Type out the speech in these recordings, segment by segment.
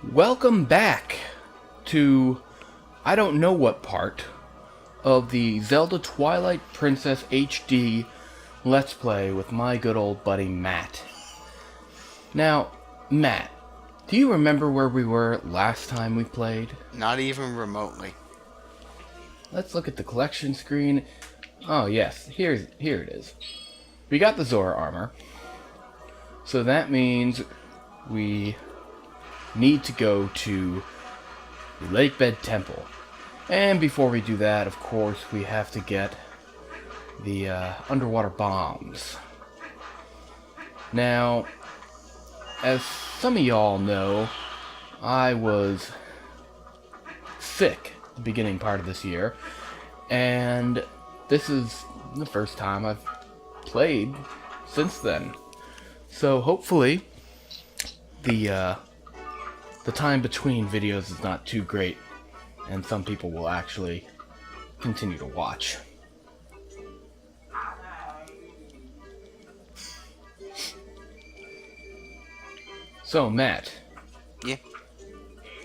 Welcome back to I don't know what part of the Zelda Twilight Princess HD Let's Play with my good old buddy Matt. Now, Matt, do you remember where we were last time we played? Not even remotely. Let's look at the collection screen. Oh yes, here it is. We got the Zora armor. So that means we need to go to the Lakebed Temple. And before we do that, of course, we have to get the underwater bombs. Now, as some of y'all know, I was sick the beginning part of this year, and this is the first time I've played since then. So hopefully the time between videos is not too great, and some people will actually continue to watch. So, Matt. Yeah?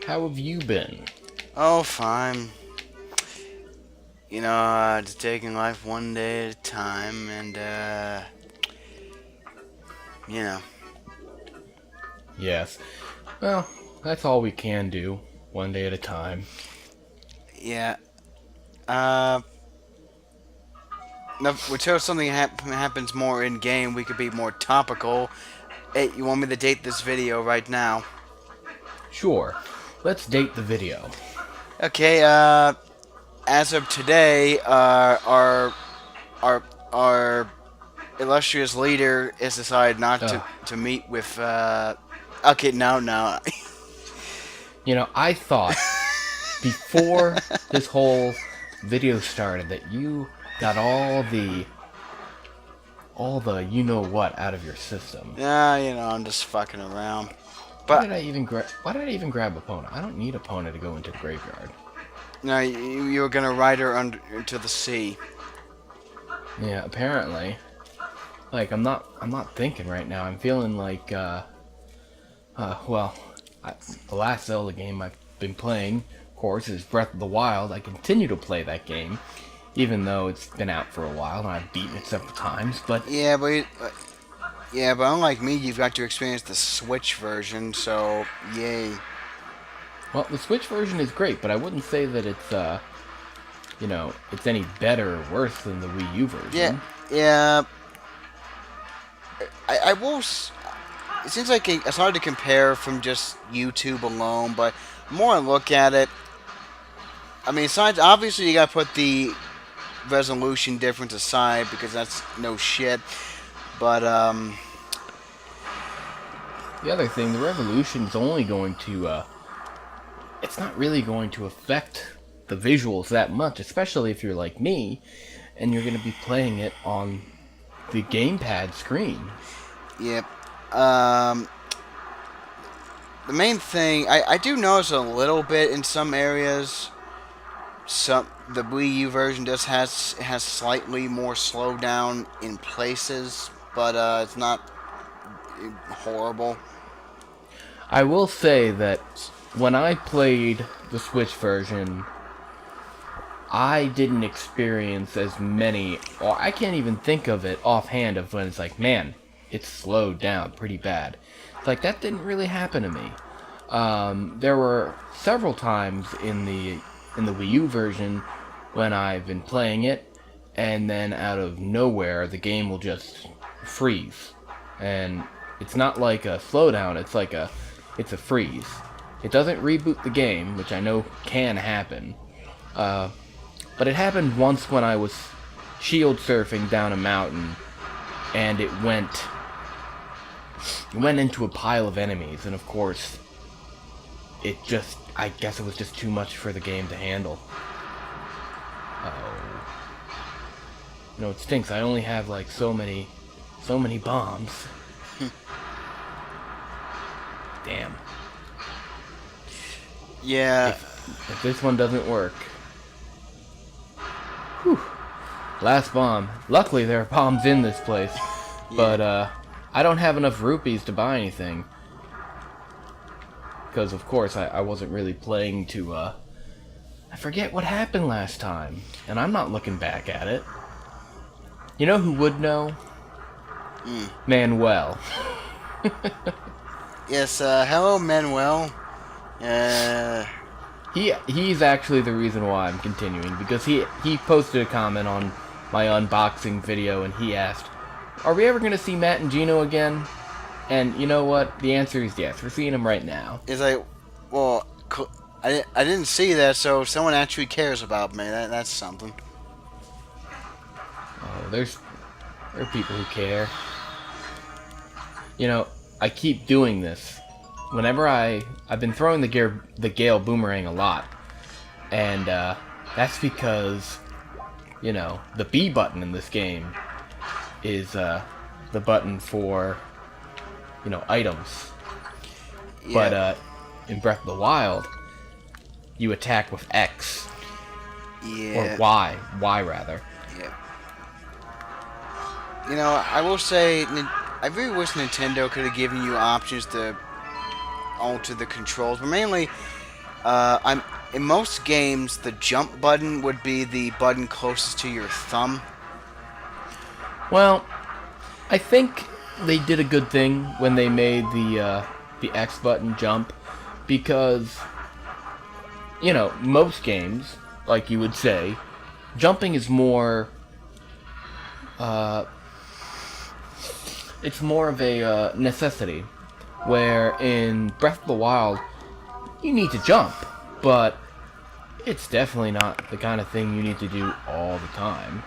How have you been? Oh, fine. You know, just taking life one day at a time, and, you know. Yes. Well, that's all we can do, one day at a time. Yeah. Until something happens more in-game, we could be more topical. Hey, you want me to date this video right now? Sure. Let's date the video. Okay, as of today, our illustrious leader has decided not to meet with, okay, no. You know, I thought before this whole video started that you got all the you-know-what out of your system. Yeah, you know, I'm just fucking around. But why did I even grab Epona? I don't need Epona to go into the graveyard. No, you were gonna ride her into the sea. Yeah, apparently. Like, I'm not thinking right now. I'm feeling like, the last Zelda game I've been playing, of course, is Breath of the Wild. I continue to play that game, even though it's been out for a while and I've beaten it several times. But but unlike me, you've got to experience the Switch version. So yay. Well, the Switch version is great, but I wouldn't say that it's it's any better or worse than the Wii U version. Yeah. I will. It seems like it's hard to compare from just YouTube alone, but the more I look at it, I mean, obviously you got to put the resolution difference aside because that's no shit. But the other thing, the resolution is only going to it's not really going to affect the visuals that much, especially if you're like me and you're going to be playing it on the gamepad screen. Yep. The main thing I do notice a little bit in some areas. The Wii U version just has slightly more slowdown in places, but it's not horrible. I will say that when I played the Switch version, I didn't experience as many, or I can't even think of it offhand of when it's like, man, it's slowed down pretty bad. It's like, that didn't really happen to me. There were several times in the Wii U version when I've been playing it, and then out of nowhere, the game will just freeze. And it's not like a slowdown, it's a freeze. It doesn't reboot the game, which I know can happen. But it happened once when I was shield surfing down a mountain, and it went into a pile of enemies, and of course, I guess it was just too much for the game to handle. Uh-oh. You know, it stinks. I only have like so many bombs. Damn. Yeah. If this one doesn't work. Whew. Last bomb. Luckily there are bombs in this place. Yeah. But I don't have enough rupees to buy anything. because of course I wasn't really playing to, I forget what happened last time, and I'm not looking back at it. You know who would know? Manuel. Yes, hello, Manuel. He's actually the reason why I'm continuing, because he posted a comment on my unboxing video, and he asked, are we ever going to see Matt and Gino again? And you know what? The answer is yes. We're seeing them right now. It's like, well, I didn't see that, so someone actually cares about me. That's something. Oh, there are people who care. You know, I keep doing this. Whenever I've been throwing the Gale boomerang a lot, and that's because, you know, the B button in this game is the button for, you know, items. Yeah. But in Breath of the Wild, you attack with X. Yeah. Or Y. Y, rather. Yeah. You know, I will say, I really wish Nintendo could have given you options to alter the controls, but mainly, in most games, the jump button would be the button closest to your thumb. Well, I think they did a good thing when they made the X button jump, because, you know, most games, like you would say, jumping is more, it's more of a necessity, where in Breath of the Wild, you need to jump, but it's definitely not the kind of thing you need to do all the time.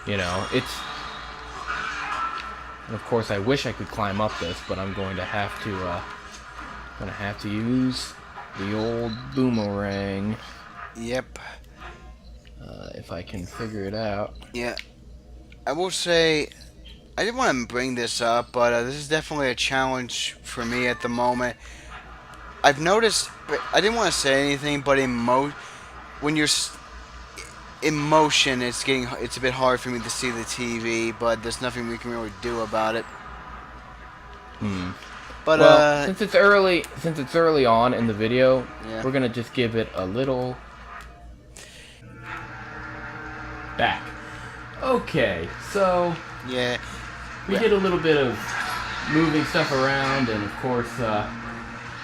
You know, it's... And of course, I wish I could climb up this, but I'm going to have to use the old boomerang. Yep. If I can figure it out. Yeah. I will say, I didn't want to bring this up, but this is definitely a challenge for me at the moment. I've noticed, I didn't want to say anything, but when you're in motion, it's a bit hard for me to see the TV, but there's nothing we can really do about it. But well, since it's early on in the video, yeah. We're gonna just give it a little back. Okay, so yeah, we did a little bit of moving stuff around, and of course,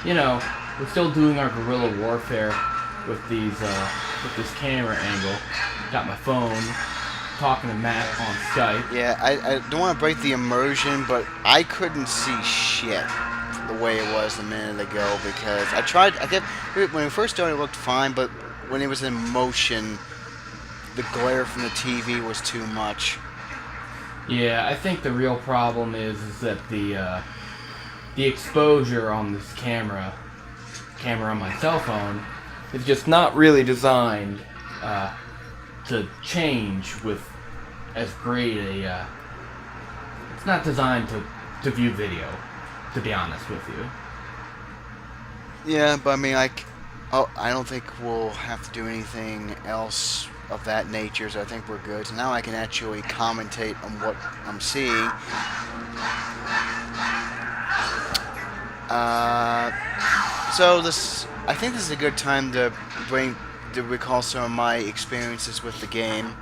you know, we're still doing our guerrilla warfare with with this camera angle. Got my phone, talking to Matt on Skype. Yeah, I don't want to break the immersion, but I couldn't see shit the way it was a minute ago, because when it first started it looked fine, but when it was in motion, the glare from the TV was too much. Yeah, I think the real problem is that the exposure on this camera on my cell phone is just not really designed to change with as great a... it's not designed to view video, to be honest with you. Yeah, but I mean, I don't think we'll have to do anything else of that nature, so I think we're good. So now I can actually commentate on what I'm seeing. I think this is a good time to recall some of my experiences with the game.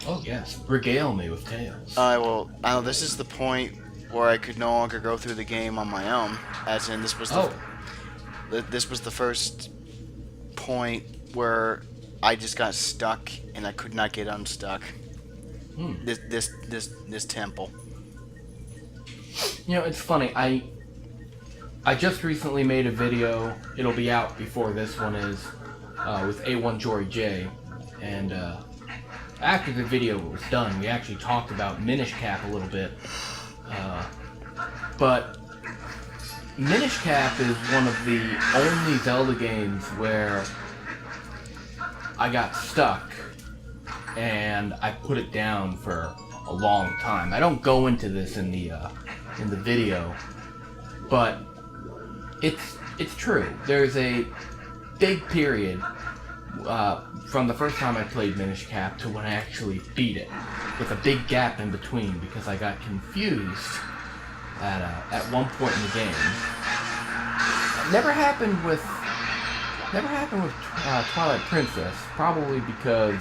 Oh yes, regale me with tales. This is the point where I could no longer go through the game on my own. As in, this was the first point where I just got stuck and I could not get unstuck. This temple. You know, it's funny. I just recently made a video. It'll be out before this one is, with A1 Jory J, and after the video was done, we actually talked about Minish Cap a little bit. But Minish Cap is one of the only Zelda games where I got stuck and I put it down for a long time. I don't go into this in the video, but it's true. There's a big period from the first time I played Minish Cap to when I actually beat it, with a big gap in between because I got confused at one point in the game. It never happened with Twilight Princess, probably because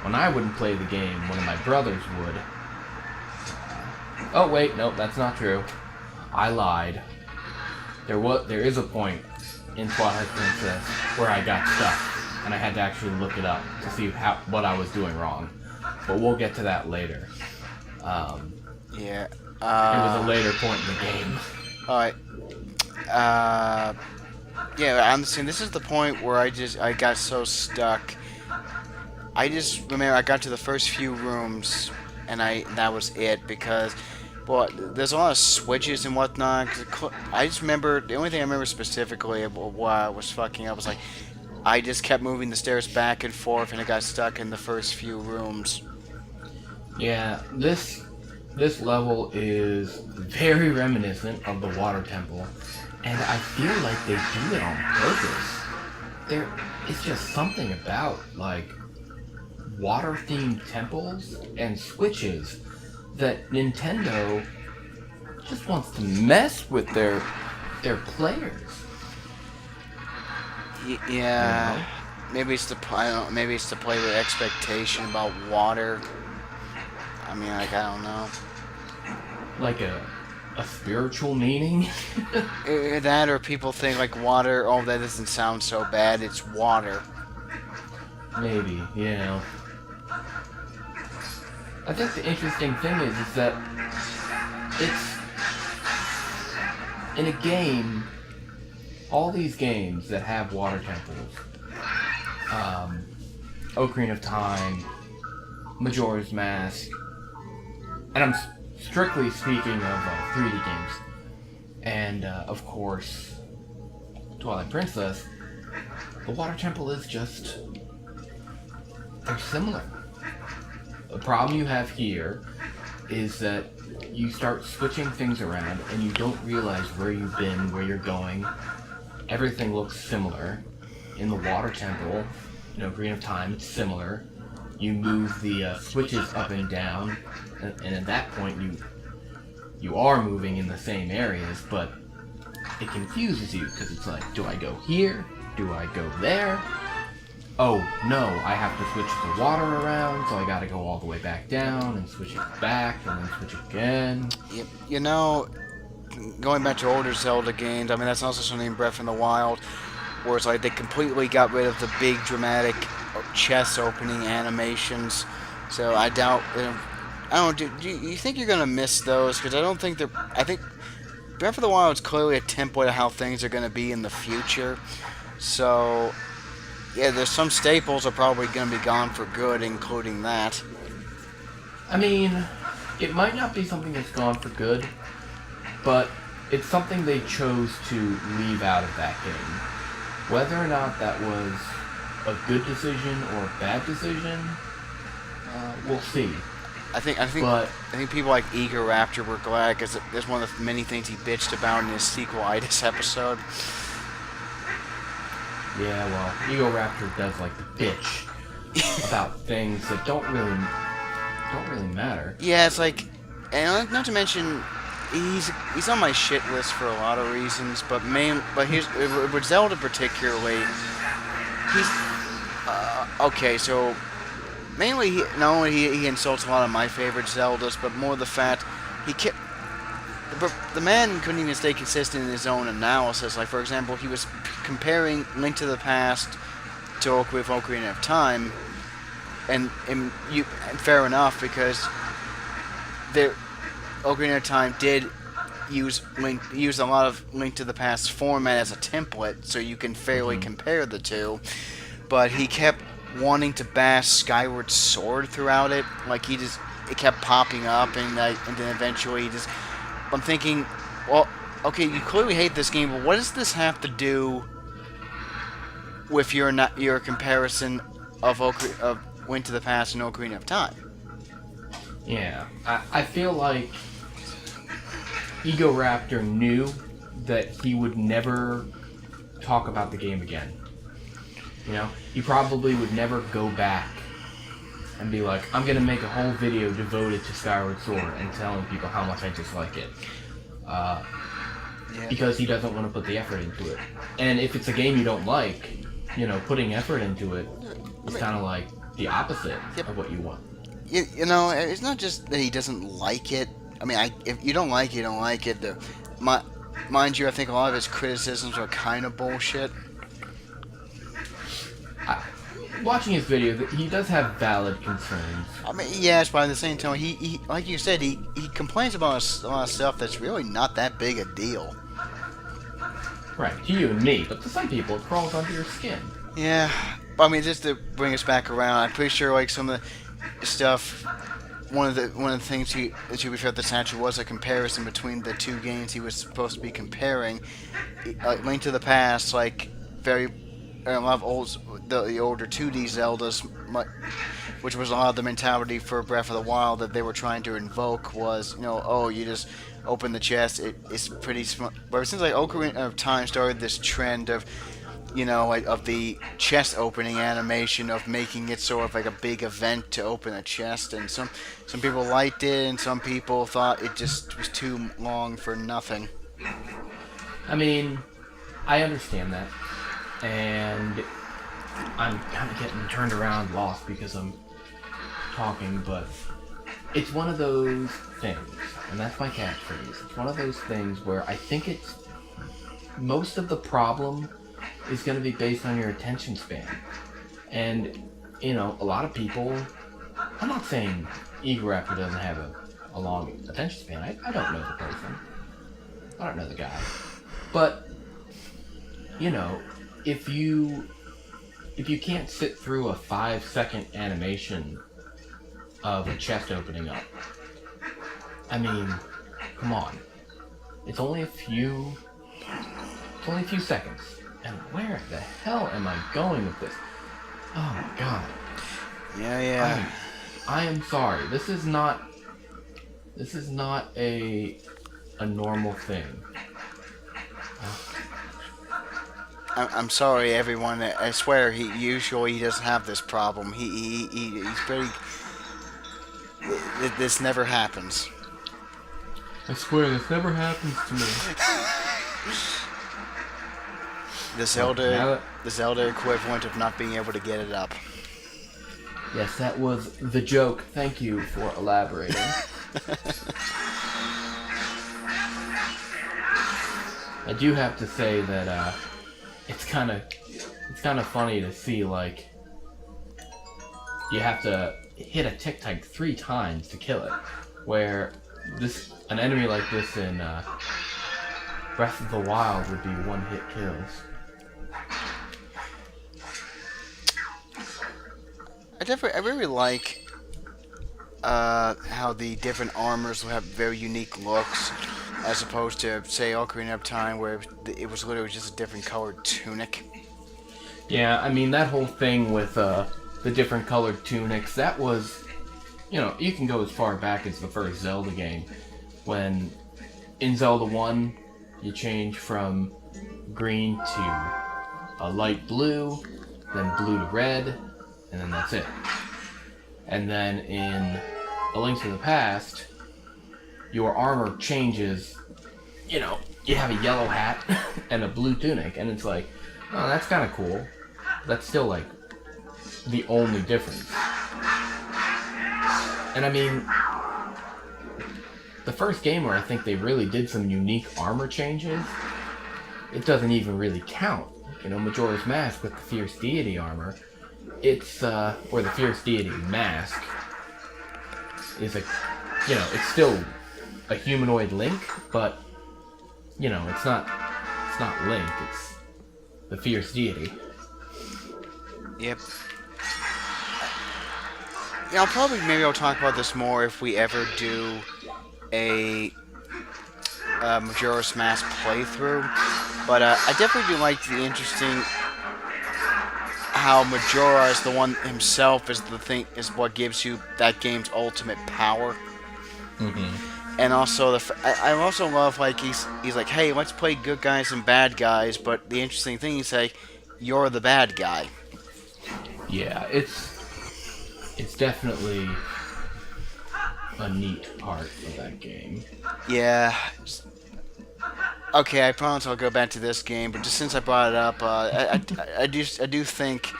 when I wouldn't play the game, one of my brothers would. Oh wait, no, that's not true. I lied. There is a point in Twilight Princess where I got stuck, and I had to actually look it up to see what I was doing wrong. But we'll get to that later. Yeah. It was a later point in the game. Alright. Yeah, I understand. This is the point where I got so stuck. I just remember I got to the first few rooms, and that was it, because, well, there's a lot of switches and whatnot. I just remember, the only thing I remember specifically of why I was fucking up was, like, I just kept moving the stairs back and forth, and I got stuck in the first few rooms. Yeah, this level is very reminiscent of the Water Temple, and I feel like they do it on purpose. It's just something about, like, water-themed temples and switches that Nintendo just wants to mess with their players. Yeah, You know? maybe it's to play with expectation about water. I mean, like, I don't know. Like a spiritual meaning? That, or people think, like, water, oh, that doesn't sound so bad, it's water. Maybe, you know. I think the interesting thing is that it's in a game, all these games that have water temples, Ocarina of Time, Majora's Mask, and I'm strictly speaking of 3D games, and of course Twilight Princess, the water temple is just, they're similar. The problem you have here is that you start switching things around and you don't realize where you've been, where you're going. Everything looks similar. In the Water Temple, Ocarina of Time, it's similar. You move the switches up and down, and at that point you are moving in the same areas, but it confuses you because it's like, do I go here? Do I go there? Oh, no, I have to switch the water around, so I gotta go all the way back down and switch it back and then switch again. You know, going back to older Zelda games, I mean, that's also something in Breath of the Wild, where it's like they completely got rid of the big dramatic chest opening animations. So I doubt, I don't know, do you think you're gonna miss those? Because I think Breath of the Wild is clearly a template of how things are gonna be in the future. So, yeah, there's some staples are probably going to be gone for good, including that. I mean, it might not be something that's gone for good, but it's something they chose to leave out of that game. Whether or not that was a good decision or a bad decision, we'll see. I think people like Eager Raptor were glad, because that's one of the many things he bitched about in his sequelitis episode. Yeah, well, Ego Raptor does like to bitch about things that don't really matter. Yeah, it's like, and not to mention, he's on my shit list for a lot of reasons, but here's with Zelda particularly, he's okay. So mainly, not only he insults a lot of my favorite Zeldas, but more the fact the man couldn't even stay consistent in his own analysis. Like, for example, he was comparing Link to the Past to Ocarina of Time, and fair enough, because Ocarina of Time did use a lot of Link to the Past format as a template, so you can fairly compare the two. But he kept wanting to bash Skyward Sword throughout it. Like, it kept popping up, and then eventually I'm thinking, well, okay, you clearly hate this game, but what does this have to do with your comparison of Link to the Past and Ocarina of Time? Yeah, I feel like Ego Raptor knew that he would never talk about the game again. You know, he probably would never go back and be like, I'm gonna make a whole video devoted to Skyward Sword and telling people how much I dislike it. Because he doesn't want to put the effort into it. And if it's a game you don't like, you know, putting effort into it is kind of like the opposite of what you want. You know, it's not just that he doesn't like it. I mean, if you don't like it, you don't like it. Mind you, I think a lot of his criticisms are kind of bullshit. Watching his video, he does have valid concerns. I mean, yes, but at the same time, he like you said, he complains about a lot of stuff that's really not that big a deal. Right, to you and me, but to some people, it crawls under your skin. Yeah, I mean, just to bring us back around, I'm pretty sure like some of the stuff. One of the things that you referred to actually was a comparison between the two games he was supposed to be comparing. Link to the Past, like a lot of the older 2D Zeldas, which was a lot of the mentality for Breath of the Wild that they were trying to invoke was, you know, oh, you just open the chest, it's pretty smart. But it seems like Ocarina of Time started this trend of, you know, like, of the chest opening animation, of making it sort of like a big event to open a chest, and some people liked it, and some people thought it just was too long for nothing. I mean, I understand that. And I'm kind of getting turned around, lost because I'm talking, but it's one of those things, and that's my catchphrase. It's one of those things where I think most of the problem is going to be based on your attention span. And, you know, a lot of people, I'm not saying Eagle Raptor doesn't have a long attention span. I don't know the person. I don't know the guy. But, you know, if you can't sit through a 5-second animation of a chest opening up, I mean, come on. It's only a few seconds. And where the hell am I going with this? Oh my god. Yeah. I am sorry. This is not a normal thing. I'm sorry, everyone. I swear, he doesn't have this problem. He's pretty. This never happens. I swear, this never happens to me. The Zelda equivalent of not being able to get it up. Yes, that was the joke. Thank you for elaborating. I do have to say that it's kind of funny to see, like, you have to hit a tick-type 3 times to kill it, where an enemy like this in Breath of the Wild would be one-hit kills. I really like how the different armors will have very unique looks, as opposed to, say, Ocarina of Time, where it was literally just a different colored tunic. Yeah, I mean, that whole thing with the different colored tunics, that was, you know, you can go as far back as the first Zelda game, when in Zelda 1, you change from green to a light blue, then blue to red, and then that's it. And then in A Link to the Past, your armor changes, you know, you have a yellow hat and a blue tunic, and it's like, oh, that's kind of cool. That's still, like, the only difference. And I mean, the first game where I think they really did some unique armor changes, it doesn't even really count. You know, Majora's Mask with the Fierce Deity armor, it's, or the Fierce Deity mask, is it's still a humanoid Link, but, you know, it's not Link, it's the Fierce Deity. Yep. Yeah, maybe I'll talk about this more if we ever do a Majora's Mask playthrough, but I definitely do like the interesting how Majora is the one himself is what gives you that game's ultimate power. Mm-hmm. And also I also love, like, he's like, hey, let's play good guys and bad guys, but the interesting thing is, like, you're the bad guy. Yeah, it's definitely a neat part of that game. Yeah. Okay, I promise I'll go back to this game, but just since I brought it up, I do think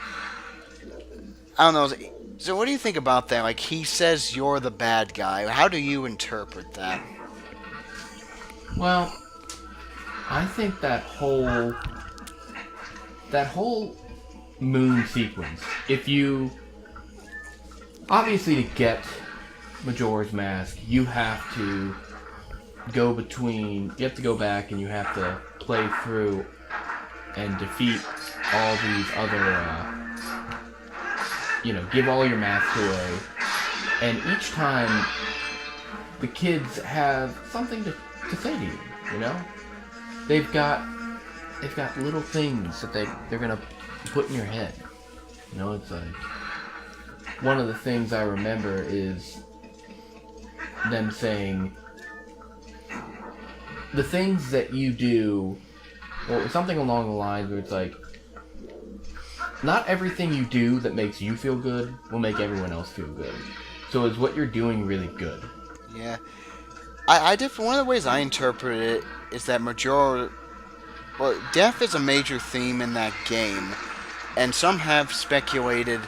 I don't know. So what do you think about that? Like he says you're the bad guy. How do you interpret that? Well, I think that whole moon sequence, if you obviously to get Majora's Mask, you have to you have to go back and you have to play through and defeat all these other, give all your masks away. And each time, the kids have something to say to you, you know? They've got little things that they're gonna put in your head. You know, it's like, one of the things I remember is them saying, the things that you do, or something along the lines where it's like, not everything you do that makes you feel good will make everyone else feel good. So is what you're doing really good? Yeah, one of the ways I interpret it is that death is a major theme in that game, and some have speculated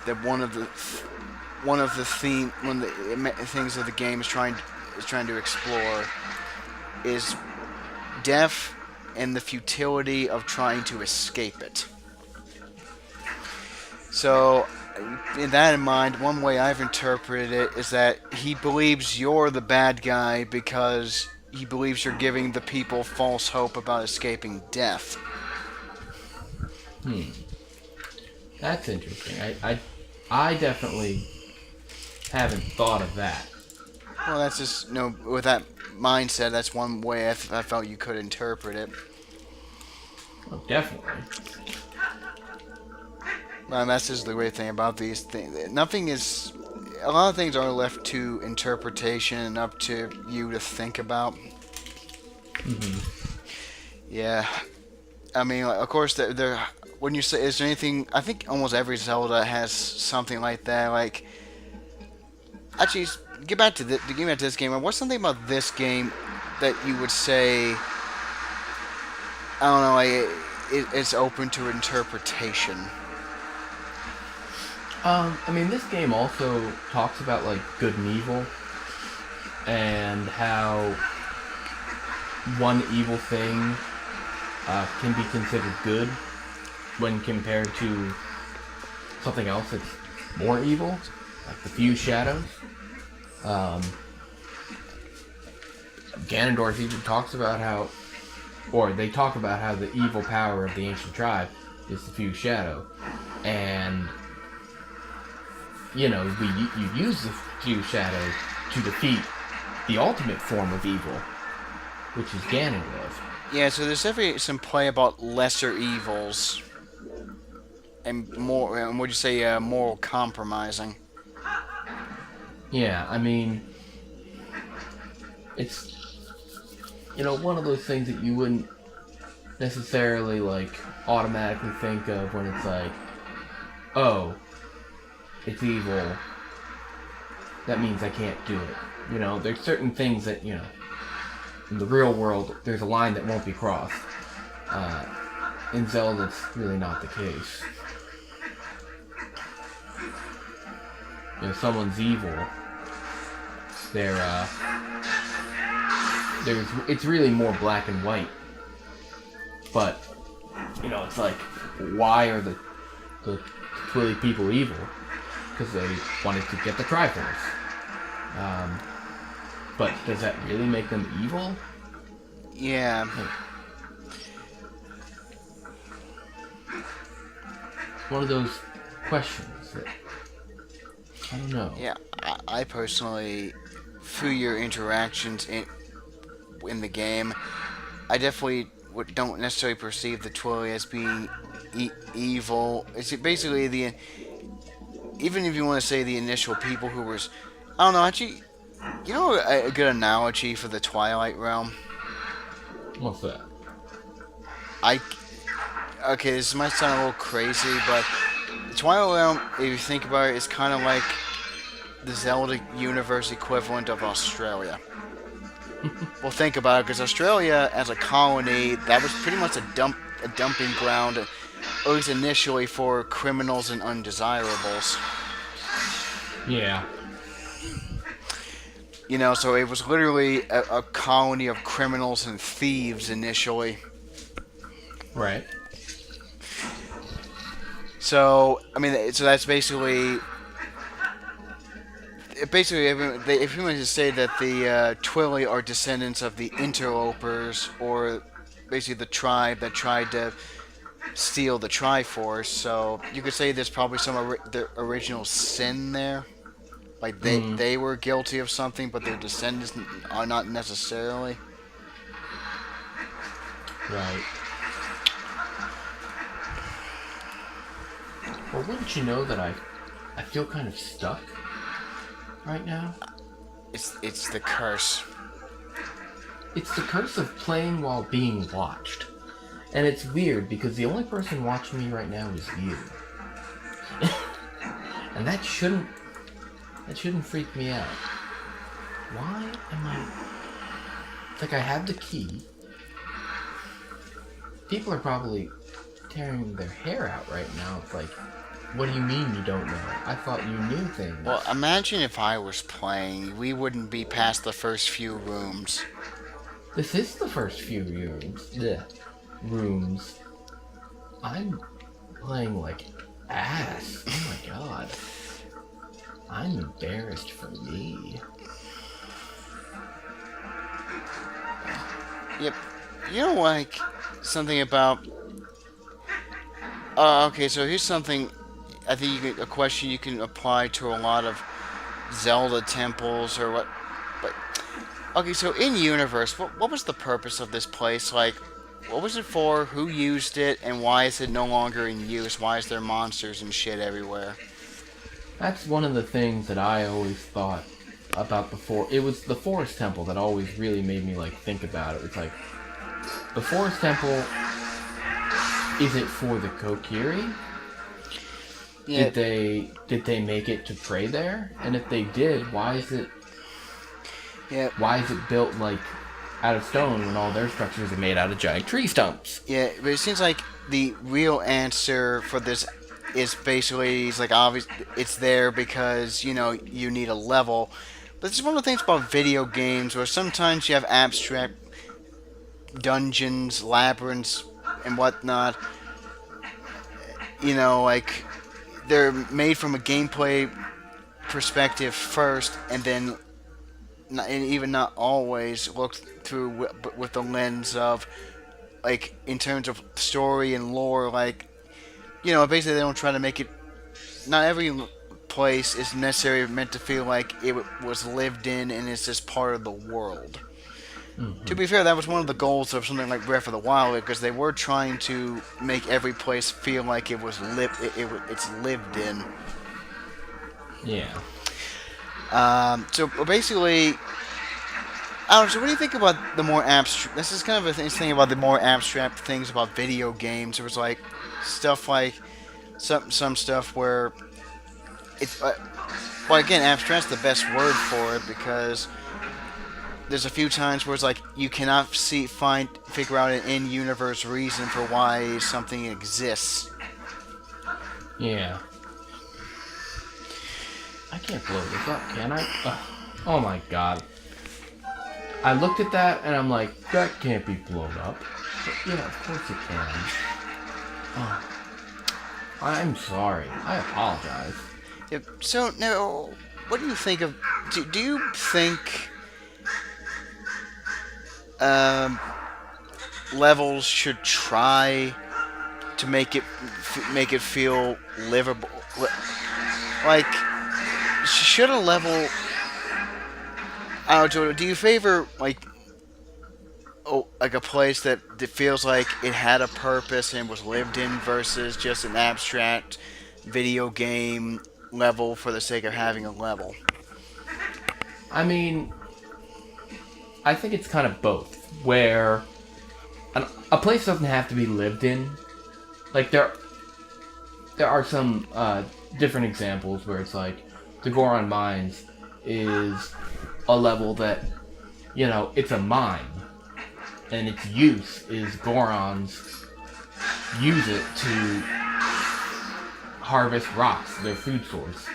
that one of the things that the game is trying to explore is death and the futility of trying to escape it. So, in that in mind, one way I've interpreted it is that he believes you're the bad guy because he believes you're giving the people false hope about escaping death. That's interesting. I definitely haven't thought of that. Well, that's just, with that mindset, that's one way I felt you could interpret it. Oh, definitely. Well, that's just the great thing about these things. A lot of things are left to interpretation and up to you to think about. Yeah. I mean, of course, when you say, is there anything, I think almost every Zelda has something like that. Like, actually, get back to this game. What's something about this game that you would say, I don't know, like, it's open to interpretation? I mean, this game also talks about, like, good and evil, and how one evil thing can be considered good when compared to something else that's more evil, like the Few Shadows. Ganondorf even talks about they talk about how the evil power of the ancient tribe is the Few Shadow, and you use the Few Shadows to defeat the ultimate form of evil, which is Ganondorf. Yeah, so there's definitely some play about lesser evils and more, and would you say moral compromising? Yeah, I mean, it's one of those things that you wouldn't necessarily like automatically think of when it's like, oh, it's evil, that means I can't do it. There's certain things that, in the real world, there's a line that won't be crossed. In Zelda, it's really not the case. Someone's evil, it's really more black and white. But, it's like, why are the Twilly people evil? Because they wanted to get the Triforce. But does that really make them evil? Yeah. It's one of those questions that I don't know. Yeah, I personally, through your interactions in the game, I definitely don't necessarily perceive the Twilly as being evil. It's basically even if you want to say the initial people who were, I don't know, actually, a good analogy for the Twilight Realm? What's that? Okay, this might sound a little crazy, but Twilight Realm, if you think about it, is kind of like the Zelda universe equivalent of Australia. Well, think about it, because Australia, as a colony, that was pretty much a dumping ground, at least initially, for criminals and undesirables. Yeah. You know, so it was literally a colony of criminals and thieves initially. Right. So, I mean, so that's basically. Basically, if you want to say that the Twilly are descendants of the interlopers, or basically the tribe that tried to steal the Triforce, so you could say there's probably some the original sin there. Like they were guilty of something, but their descendants are not necessarily. Right. Well, wouldn't you know that I feel kind of stuck right now? It's the curse. It's the curse of playing while being watched. And it's weird because the only person watching me right now is you. And that shouldn't freak me out. Why am I... It's like I have the key. People are probably tearing their hair out right now. It's like, what do you mean you don't know? I thought you knew things. Well, imagine if I was playing. We wouldn't be past the first few rooms. This is the first few rooms. I'm playing like ass. Oh my god. I'm embarrassed for me. Yep. You know, like, something about... okay, so here's something... I think a question you can apply to a lot of Zelda temples or what... But, okay, so in universe, what was the purpose of this place? Like, what was it for? Who used it? And why is it no longer in use? Why is there monsters and shit everywhere? That's one of the things that I always thought about before. It was the Forest Temple that always really made me like think about it. It's like, the Forest Temple, is it for the Kokiri? Yeah. Did they make it to pray there? And if they did, why is it built like out of stone when all their structures are made out of giant tree stumps? Yeah, but it seems like the real answer for this is basically, it's like obvious, it's there because, you know, you need a level. But this is one of the things about video games where sometimes you have abstract dungeons, labyrinths, and whatnot. You know, like, they're made from a gameplay perspective first, and then even not always looked through with the lens of, like, in terms of story and lore, like, you know, basically they don't try to make it... Not every place is necessarily meant to feel like it was lived in and it's just part of the world. Mm-hmm. To be fair, that was one of the goals of something like Breath of the Wild, because they were trying to make every place feel like it was it's lived in. Yeah. So basically, I don't know. So what do you think about the more abstract? This is kind of a thing about the more abstract things about video games. There was like stuff like some stuff where it's well, again, abstract's the best word for it, because there's a few times where it's like you cannot figure out an in-universe reason for why something exists. Yeah. I can't blow this up, can I? Oh my god. I looked at that and I'm like, that can't be blown up. But yeah, of course it can. Oh. I'm sorry. I apologize. Yep. So now, what do you think of? Do you think levels should try to make it feel livable? Like, should a level? I don't know. Do you favor like a place that feels like it had a purpose and was lived in versus just an abstract video game level for the sake of having a level? I mean, I think it's kind of both. Where a place doesn't have to be lived in. Like, there are some different examples where it's like the Goron Mines is a level that, you know, it's a mine, and its use is Gorons use it to harvest rocks, their food source.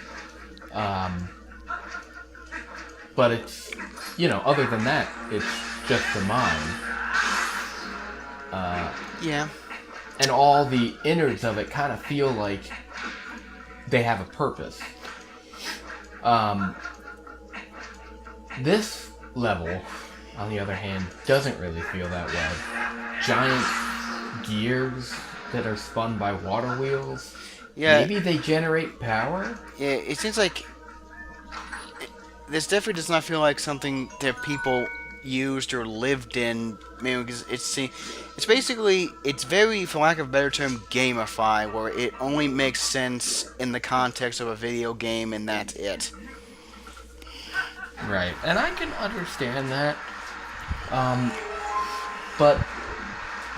But it's, you know, other than that, it's just a mine. Yeah. And all the innards of it kind of feel like they have a purpose. This level, on the other hand, doesn't really feel that way. Giant gears that are spun by water wheels. Yeah. Maybe they generate power? Yeah, it seems like this definitely does not feel like something that people used or lived in. I mean, because it's basically, it's very, for lack of a better term, gamified, where it only makes sense in the context of a video game, and that's it. Right, and I can understand that. But,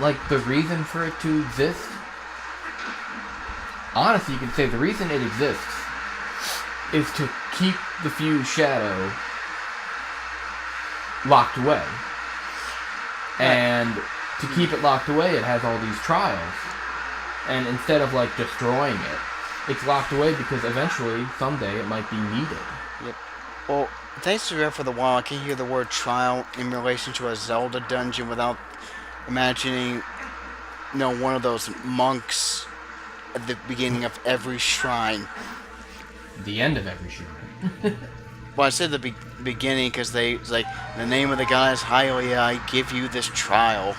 like, the reason for it to exist, honestly, you can say the reason it exists is to keep the Fuse Shadow locked away. And to keep it locked away, it has all these trials. And instead of, like, destroying it, it's locked away because eventually, someday, it might be needed. Yep. Well, thanks to Red for the While, I can hear the word trial in relation to a Zelda dungeon without imagining, you know, one of those monks at the beginning of every shrine. The end of every shrine. Well, I said the beginning because it's like, in the name of the goddess Hylia, I give you this trial.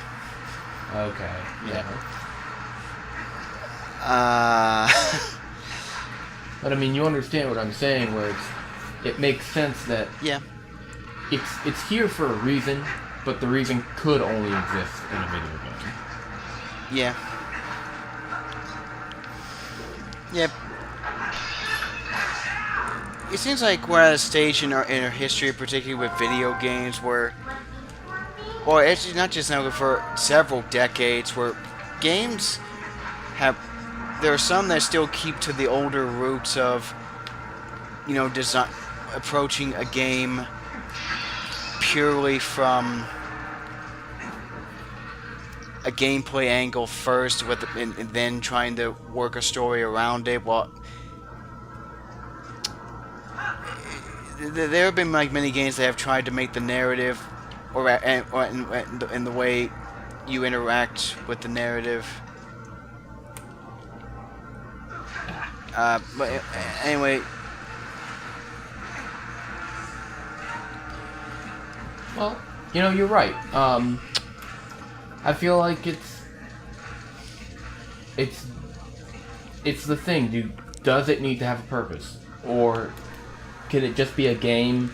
Okay. Yeah. But I mean, you understand what I'm saying, where it makes sense that yeah, it's here for a reason, but the reason could only exist in a video game. Yeah. Yep. It seems like we're at a stage in our history, particularly with video games, where, well, actually not just now, but for several decades, where games have, there are some that still keep to the older roots of, you know, design, approaching a game purely from a gameplay angle first, and then trying to work a story around it. Well, there have been like many games that have tried to make the narrative, or in the way you interact with the narrative. But anyway. Well, you know, you're right. I feel like it's the thing. Does it need to have a purpose, or can it just be a game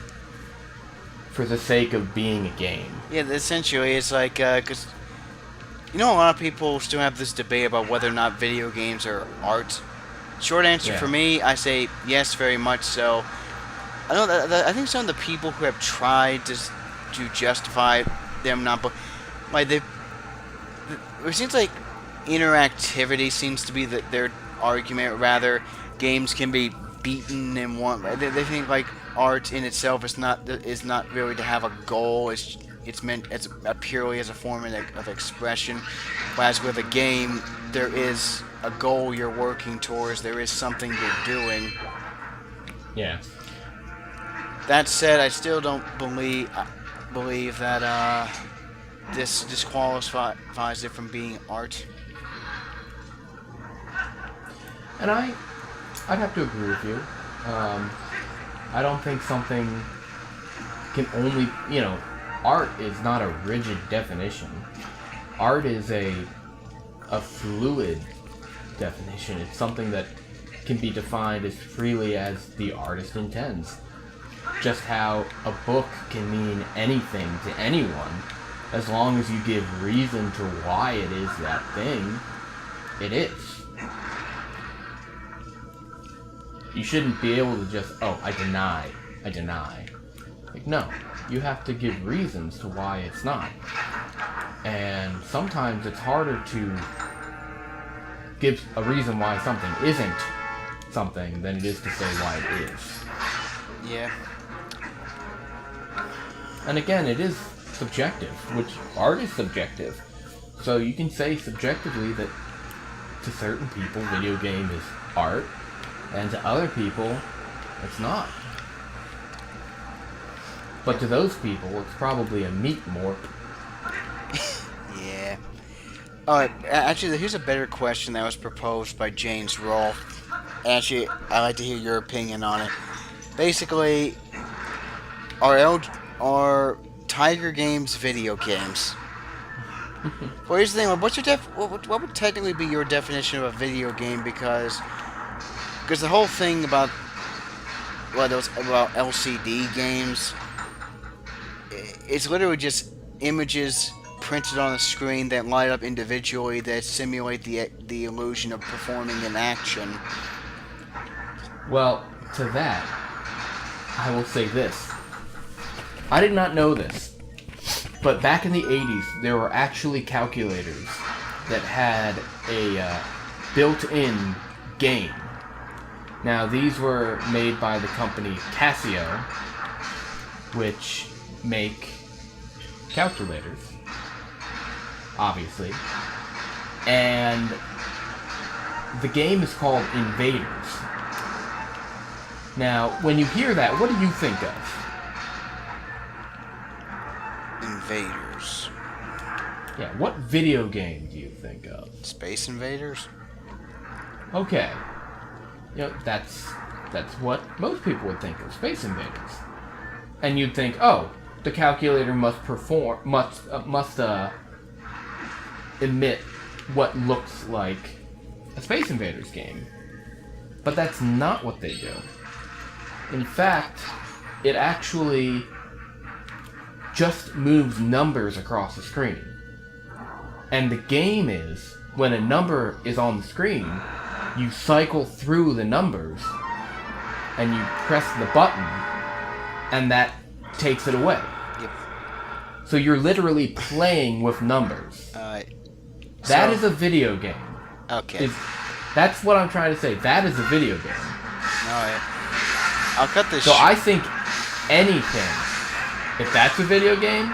for the sake of being a game? Yeah, essentially, it's like, because, you know, a lot of people still have this debate about whether or not video games are art. Short answer for me, I say yes, very much so. I know that I think some of the people who have tried to justify them not, but like it seems like interactivity seems to be their argument. Rather, games can be beaten in one. They think like art in itself is not really to have a goal. It's meant as purely as a form of expression. Whereas with a game, there is a goal you're working towards. There is something you're doing. Yeah. That said, I still don't believe that this disqualifies it from being art. And I'd have to agree with you. I don't think something can only, you know, art is not a rigid definition. Art is a fluid definition. It's something that can be defined as freely as the artist intends. Just how a book can mean anything to anyone, as long as you give reason to why it is that thing, it is. You shouldn't be able to just, oh, I deny. Like, no, you have to give reasons to why it's not. And sometimes it's harder to gives a reason why something isn't something than it is to say why it is. Yeah. And again, it is subjective, which art is subjective. So you can say subjectively that to certain people, video game is art, and to other people, it's not. But to those people, it's probably a meat more. Yeah. Alright, actually, here's a better question that was proposed by James Rolfe. Actually, I'd like to hear your opinion on it. Basically, are Tiger games video games? Well, here's the thing. What's your what would technically be your definition of a video game? Because the whole thing about about LCD games, it's literally just images printed on a screen that light up individually that simulate the illusion of performing an action. Well, to that, I will say this. I did not know this, but back in the 80s, there were actually calculators that had a built-in game. Now, these were made by the company Casio, which make calculators, obviously. And the game is called Invaders. Now, when you hear that, what do you think of? Invaders. Yeah, what video game do you think of? Space Invaders? Okay. You know, that's what most people would think of, Space Invaders. And you'd think, oh, the calculator must emit what looks like a Space Invaders game. But that's not what they do. In fact, it actually just moves numbers across the screen. And the game is, when a number is on the screen, you cycle through the numbers, and you press the button, and that takes it away. Yep. So you're literally playing with numbers. That is a video game. Okay. That's what I'm trying to say. That is a video game. Alright. I'll cut this So I think anything, if that's a video game,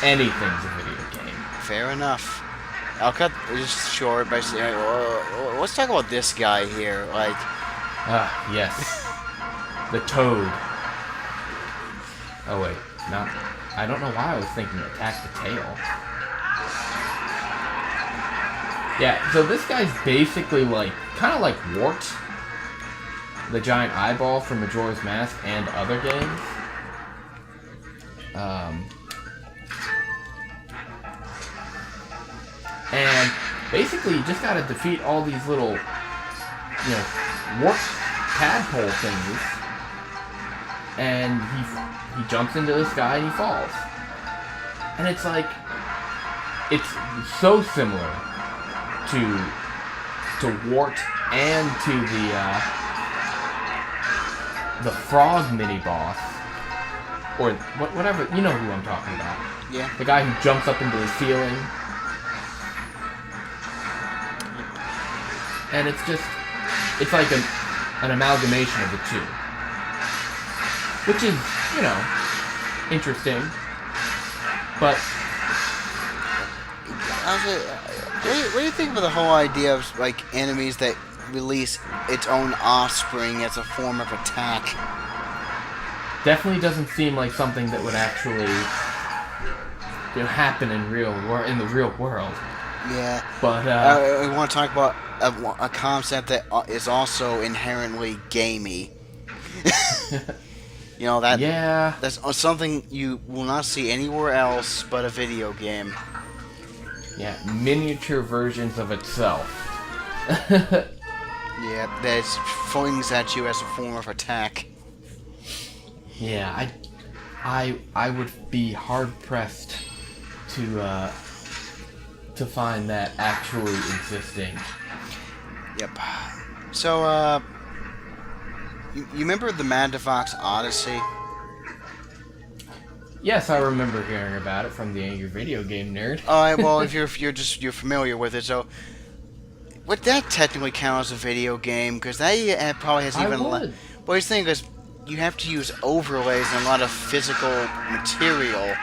anything's a video game. Fair enough. I'll cut this short by saying, well, let's talk about this guy here. Like, yes. The Toad. Oh wait, not. I don't know why I was thinking Attack the Tail. Yeah, so this guy's basically like, kind of like Wart, the giant eyeball from Majora's Mask and other games. And basically, you just gotta defeat all these little, Wart tadpole thingies. And he jumps into the sky and he falls. And it's like, it's so similar to Wart and to the frog mini boss, or whatever, you know who I'm talking about. yeah. The guy who jumps up into the ceiling. And it's like an amalgamation of the two. Which is, interesting. But What do you think of the whole idea of like enemies that release its own offspring as a form of attack? definitely doesn't seem like something that would actually happen in the real world. Yeah. But I want to talk about a concept that is also inherently gamey. yeah, that's something you will not see anywhere else but a video game. Yeah, miniature versions of itself. Yeah, that flings at you as a form of attack. Yeah, I would be hard pressed to find that actually existing. Yep. So, you remember the Mad Fox Odyssey? Yes, I remember hearing about it from the Angry Video Game Nerd. Alright, well, if you're familiar with it, so would that technically count as a video game? Because that probably has I even would. Well, he's saying is you have to use overlays and a lot of physical material.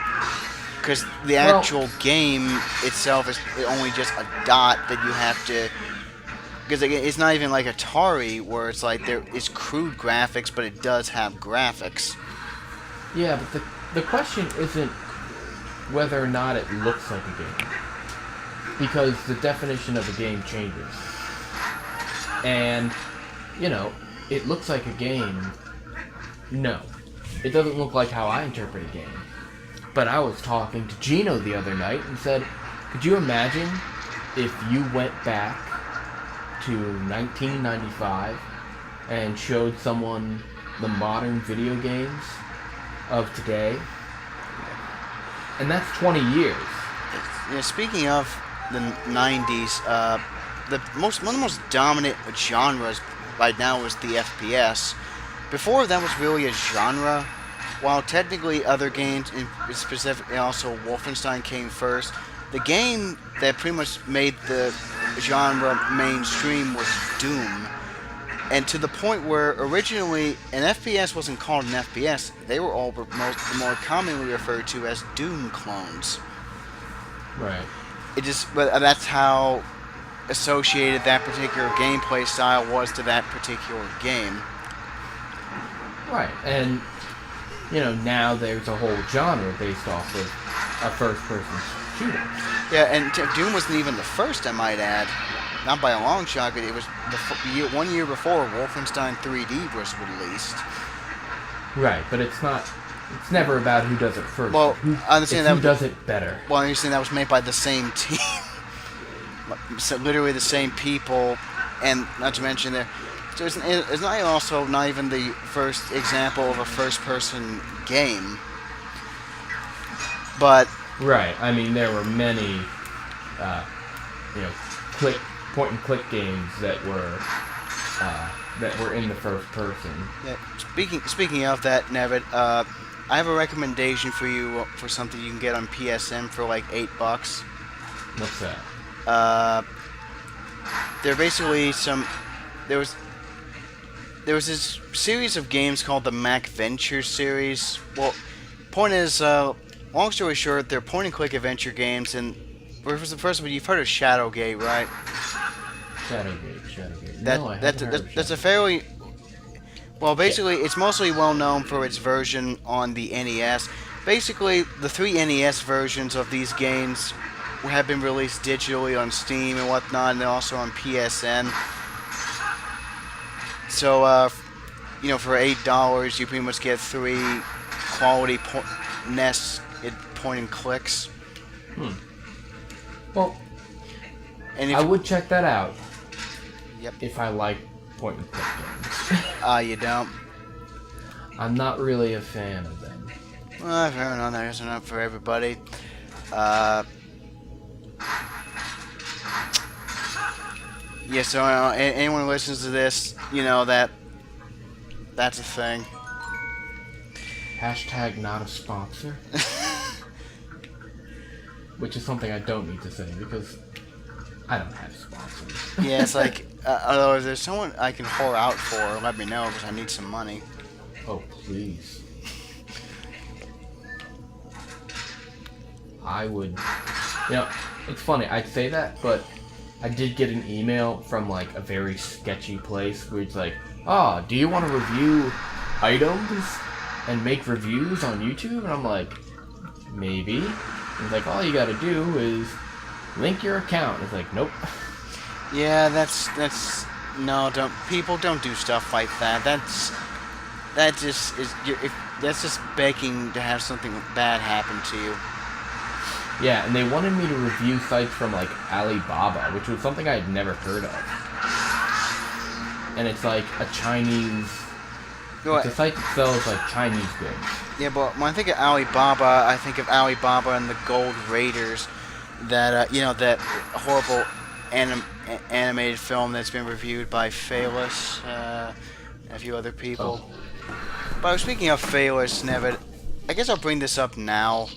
Because the Well, actual game itself is only just a dot that you have to. Because it's not even like Atari, where it's like there is crude graphics, but it does have graphics. yeah, but the question isn't whether or not it looks like a game, because the definition of a game changes. And, you know, it looks like a game. No, it doesn't look like how I interpret a game. But I was talking to Gino the other night and said, could you imagine if you went back to 1995 and showed someone the modern video games of today? And that's 20 years. Yeah, speaking of the 90s, one of the most dominant genres right now is the FPS. Before that was really a genre, while technically other games, specifically also Wolfenstein came first. The game that pretty much made the genre mainstream was Doom. And to the point where originally an FPS wasn't called an FPS, they were all more commonly referred to as Doom clones. Right. But that's how associated that particular gameplay style was to that particular game. Right. And, you know, now there's a whole genre based off of a first-person shooter. Yeah, and Doom wasn't even the first, I might add. Not by a long shot, but it was 1 year before Wolfenstein 3D was released. Right, but it's never about who does it first. Well, I understand that who does it better. Well, I understand that was made by the same team. So literally the same people, and not to mention so it's not even the first example of a first-person game. But Right, I mean, there were many, you know, point-and-click games that were in the first person. yeah, speaking of that, Nevet, I have a recommendation for you for something you can get on PSN for like $8. What's that? They're basically there was this series of games called the Mac Venture series. Well, point is, long story short, they're point-and-click adventure games, and first of all, you've heard of Shadowgate, right? Shadowgate. That's a fairly... Well, basically, it's mostly well-known for its version on the NES. Basically, the 3 NES versions of these games have been released digitally on Steam and whatnot, and they're also on PSN. So, you know, for $8, you pretty much get 3 quality NES point-and-clicks. Well, And I would check that out. Yep. If I like point-and-click games. You don't? I'm not really a fan of them. Well, fair enough. That isn't up for everybody. Yeah, so anyone who listens to this, you know that's a thing. Hashtag not a sponsor. Which is something I don't need to say because I don't have sponsors. Yeah, it's like, although if there's someone I can whore out for, let me know because I need some money. Oh, please. I would... You know, it's funny, I'd say that, but I did get an email from, like, a very sketchy place where it's like, do you want to review items and make reviews on YouTube? And I'm like, maybe. And it's like, all you gotta do is link your account. It's like, nope. Yeah, that's no, don't do stuff like that. That's just begging to have something bad happen to you. Yeah, and they wanted me to review sites from, like, Alibaba, which was something I had never heard of. And it's like a Chinese... It's a site that sells, like, Chinese goods. Yeah, but when I think of Alibaba, I think of Alibaba and the Gold Raiders. That, that horrible animated film that's been reviewed by Phaelus, and a few other people. Oh. But speaking of Phaelus, Nevet, I guess I'll bring this up now,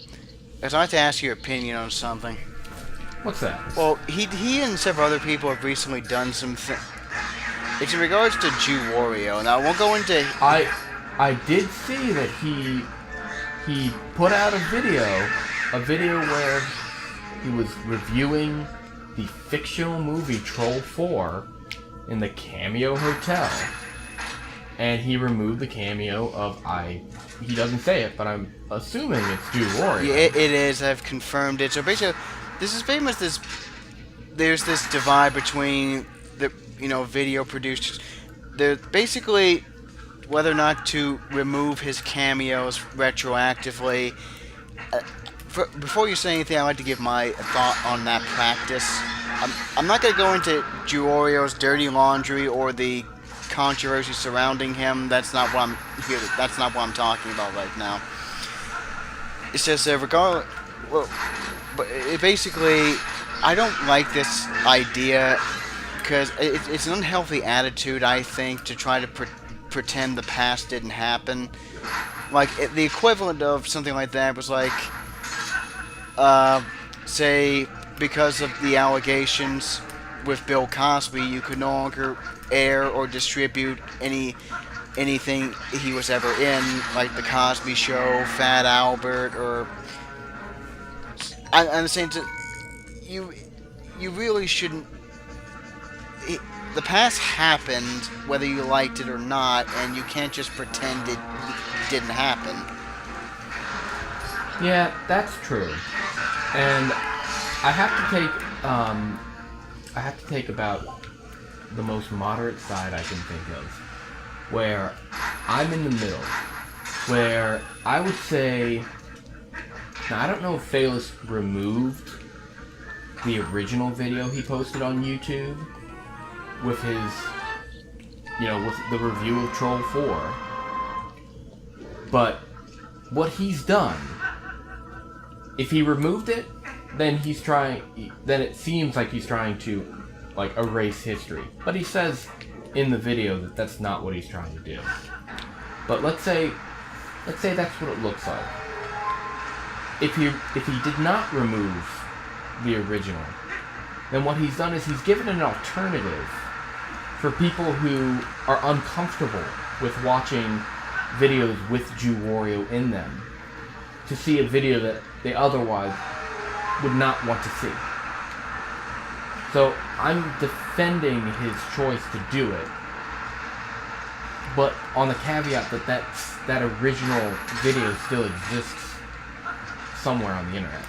because I'd like to ask your opinion on something. What's that? Well, he and several other people have recently done some things. It's in regards to Jew Wario. Now, I won't go into... I did see that he put out a video where he was reviewing the fictional movie Troll 4 in the Cameo Hotel. And he removed the cameo of he doesn't say it, but I'm assuming it's Jew Wario. Yeah, it is. I've confirmed it. So basically, this is famous. There's this divide between the video producers. They're basically whether or not to remove his cameos retroactively. Before you say anything, I'd like to give my thought on that practice. I'm not going to go into Jew Wario's dirty laundry or the controversy surrounding him. That's not what I'm talking about right now. It's just regardless. Well, but basically, I don't like this idea because it's an unhealthy attitude, I think, to try to pretend the past didn't happen. Like the equivalent of something like that was like, say, because of the allegations with Bill Cosby, you could no longer air or distribute anything he was ever in, like The Cosby Show, Fat Albert, or... I'm saying you really shouldn't... The past happened, whether you liked it or not, and you can't just pretend it didn't happen. Yeah, that's true. And I have to take about the most moderate side I can think of, where I'm in the middle, where I would say, now I don't know if Phalos removed the original video he posted on YouTube with his, with the review of Troll 4, but what he's done, if he removed it, then it seems like he's trying to, erase history. But he says in the video that that's not what he's trying to do. But let's say that's what it looks like. If he did not remove the original, then what he's done is he's given an alternative for people who are uncomfortable with watching videos with Jew Wario in them to see a video that they otherwise would not want to see. So I'm defending his choice to do it, but on the caveat that original video still exists somewhere on the internet.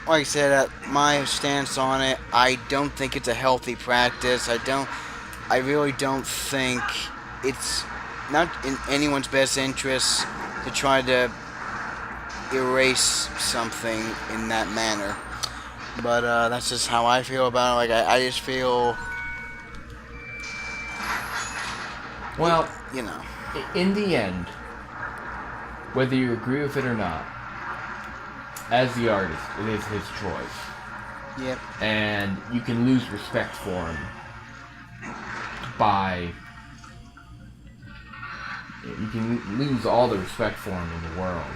Like I said, my stance on it, I don't think it's a healthy practice. I really don't think it's not in anyone's best interest to try to erase something in that manner. But that's just how I feel about it. I just feel... Well, in the end, whether you agree with it or not, as the artist, it is his choice. Yep. And you can lose respect for him by... You can lose all the respect for him in the world.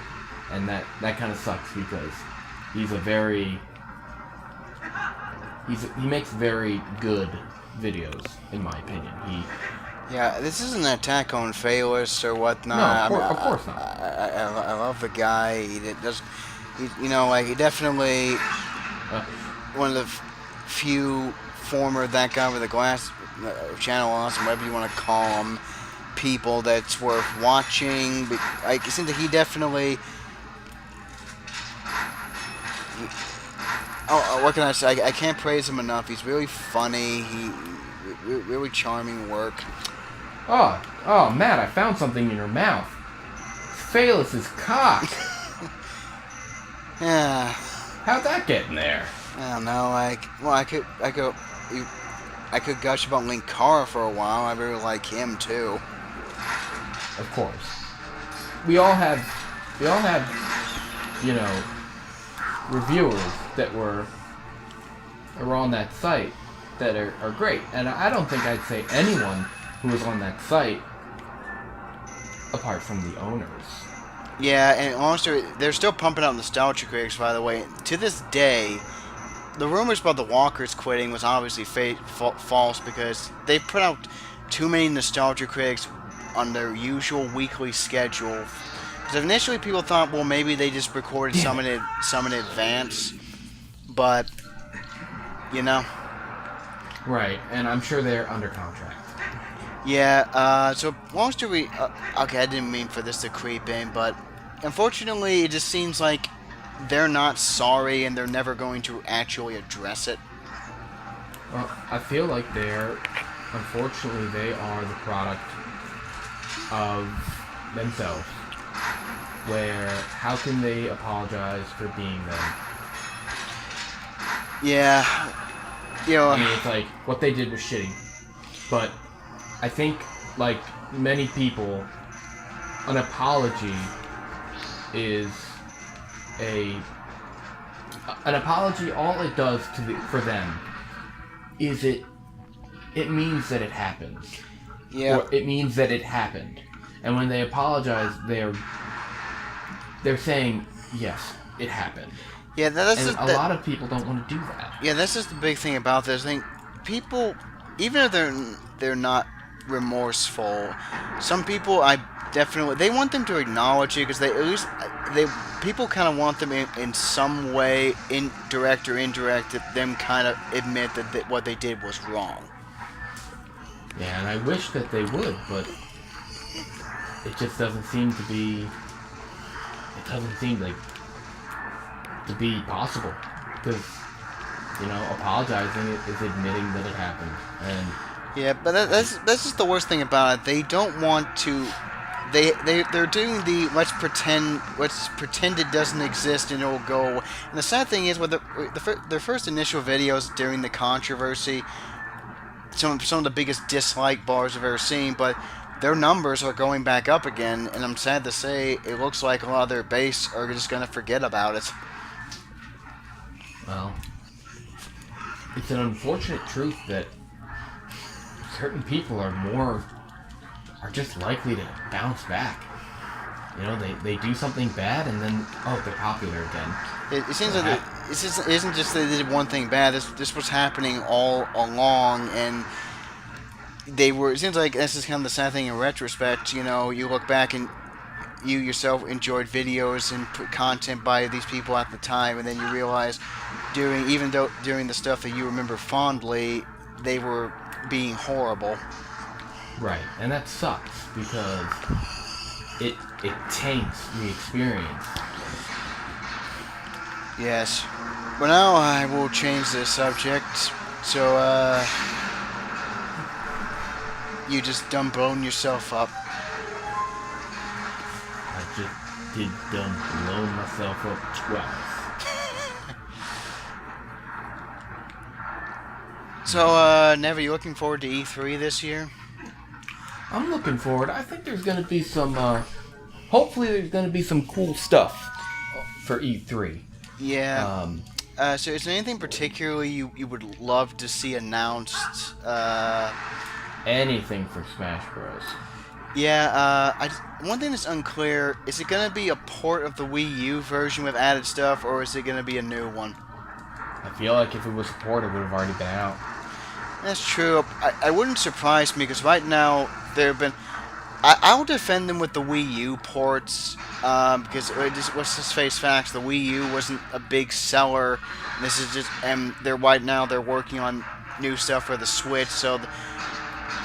And that kind of sucks because he's a very... He makes very good videos, in my opinion. Yeah, this isn't an attack on Phalos or whatnot. No, of course not. I love the guy. He definitely one of the few former that guy with the glass channel awesome, whatever you want to call him, people that's worth watching. But it seems that he definitely. What can I say? I can't praise him enough. He's really funny. He really charming work. Oh, Matt, I found something in your mouth. Phalos' cock. Yeah. How'd that get in there? I don't know. I could gush about Linkara for a while. I really like him too. Of course. We all have, reviewers that were on that site that are great. And I don't think I'd say anyone who was on that site, apart from the owners. Yeah, and honestly, they're still pumping out nostalgia critics, by the way. To this day, the rumors about the Walkers quitting was obviously false because they put out too many nostalgia critics on their usual weekly schedule. Because initially people thought, well, maybe they just recorded Damn some in advance, but you know, Right, and I'm sure they're under contract. yeah. So long story. Okay, I didn't mean for this to creep in, but unfortunately, it just seems like they're not sorry and they're never going to actually address it. Well, I feel like unfortunately, they are the product of themselves. Where, how can they apologize for being them? Yeah, you know. I mean, it's like, what they did was shitty. But I think, like many people, an apology is an apology, all it does for them is it means that it happened. Yeah. Or it means that it happened. And when they apologize, they're saying, yes, it happened. Yeah, that's and a lot of people don't want to do that. Yeah, that's just the big thing about this. I think people, even if they're not remorseful, some people they want them to acknowledge it because people kind of want them in some way, direct or indirect, them kind of admit that what they did was wrong. Yeah, and I wish that they would, but it just doesn't seem to be. It doesn't seem like to be possible because apologizing is admitting that it happened, and yeah, but that's just the worst thing about it. They don't want to. They're doing the let's pretend it doesn't exist and it'll go away. And the sad thing is, with their first initial videos during the controversy, some of the biggest dislike bars I've ever seen, but their numbers are going back up again, and I'm sad to say it looks like a lot of their base are just gonna forget about it. Well, it's an unfortunate truth that certain people are just likely to bounce back. They do something bad and then they're popular again. It seems like it isn't just that they did one thing bad. This was happening all along, and it seems like this is kind of the sad thing in retrospect. You look back and you yourself enjoyed videos and content by these people at the time, and then you realize during the stuff that you remember fondly, they were being horrible. Right, and that sucks because it taints the experience. Yes. But now I will change the subject. So, you just done blown yourself up. I just did done blown myself up twice. So, Never, you looking forward to E3 this year? I'm looking forward. I think there's going to be some, hopefully there's going to be some cool stuff for E3. Yeah. So is there anything particularly you would love to see announced? Anything for Smash Bros. Yeah, one thing that's unclear, is it going to be a port of the Wii U version with added stuff, or is it going to be a new one? I feel like if it was a port, it would have already been out. That's true. I wouldn't surprise me, because right now, there have been... I'll defend them with the Wii U ports, because let's just face facts, the Wii U wasn't a big seller. This is just... And right now, they're working on new stuff for the Switch, so...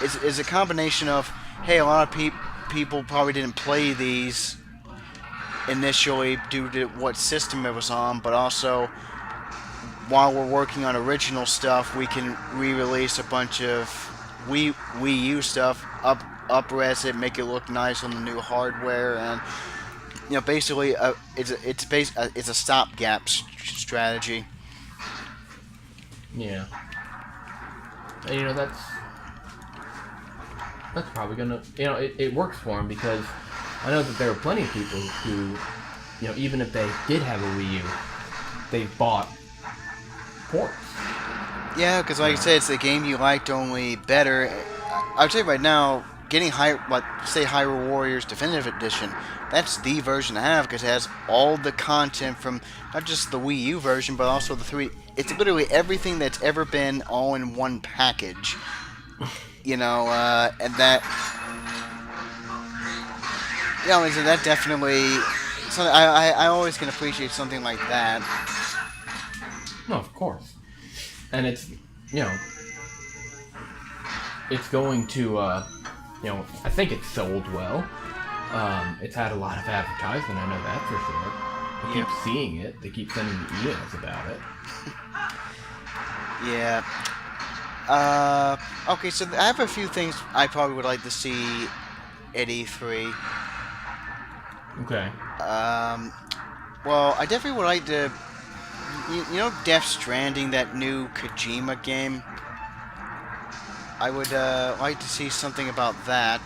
It's a combination of, hey, a lot of people probably didn't play these initially due to what system it was on, but also, while we're working on original stuff, we can re-release a bunch of Wii U stuff, up-res it, make it look nice on the new hardware, and basically, it's a stopgap strategy. Yeah. And that's probably gonna, it works for them, because I know that there are plenty of people who, even if they did have a Wii U, they've bought ports. Yeah, because like I said, it's the game you liked, only better. I'll tell you right now, getting Hyrule Warriors Definitive Edition, that's the version to have, because it has all the content from not just the Wii U version, but also the it's literally everything that's ever been all in one package. And that, so that definitely. So I always can appreciate something like that. No, of course. And it's, it's going to, I think it's sold well. It's had a lot of advertisement, I know that for sure. I keep seeing it. They keep sending me emails about it. Yeah. Okay, so I have a few things I probably would like to see at E3. Okay. Well, I definitely would like to... Death Stranding, that new Kojima game? I would like to see something about that.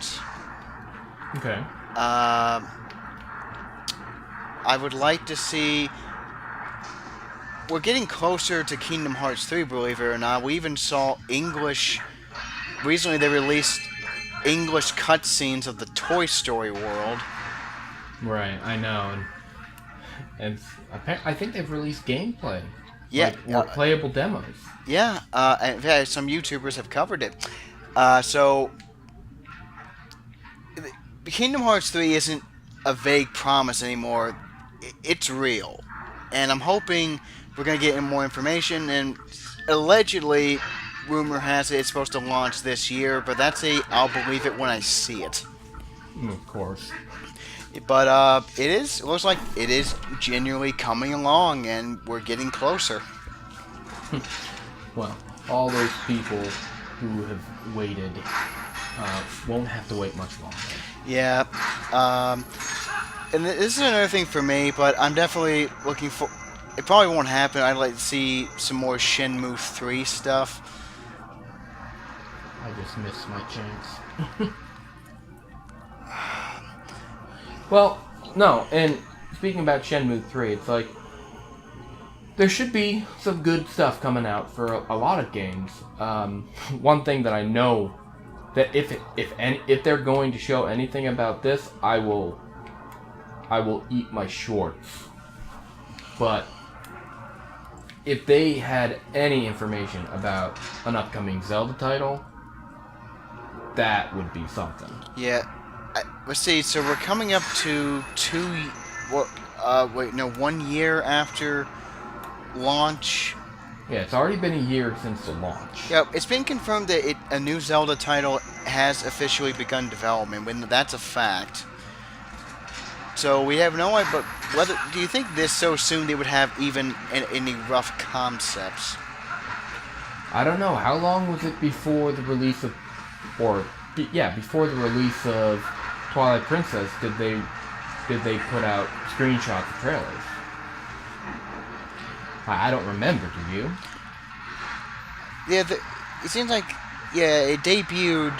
Okay. I would like to see... We're getting closer to Kingdom Hearts 3, believe it or not. We even saw English... Recently they released English cutscenes of the Toy Story world. Right, I know. And I think they've released gameplay. Yeah. Or playable demos. Yeah, in fact, some YouTubers have covered it. So... Kingdom Hearts 3 isn't a vague promise anymore. It's real. And I'm hoping we're going to get more information. And allegedly, rumor has it it's supposed to launch this year. But I'll believe it when I see it. Of course. But it looks like it is genuinely coming along. And we're getting closer. Well, all those people who have waited won't have to wait much longer. Yeah, and this is another thing for me, but I'm definitely looking for... It probably won't happen. I'd like to see some more Shenmue 3 stuff. I just missed my chance. Well, no, and speaking about Shenmue 3, it's like... There should be some good stuff coming out for a lot of games. One thing that I know... that if they're going to show anything about this, I will eat my shorts. But if they had any information about an upcoming Zelda title, that would be something. Yeah, let's see. So we're coming up to 1 year after launch. Yeah, it's already been a year since the launch. Yeah, it's been confirmed that a new Zelda title has officially begun development. When that's a fact. So we have no idea. But do you think this so soon they would have even any rough concepts? I don't know. How long was it before the release of, before the release of Twilight Princess? Did they put out screenshots of trailers? I don't remember, do you? Yeah, it seems like, it debuted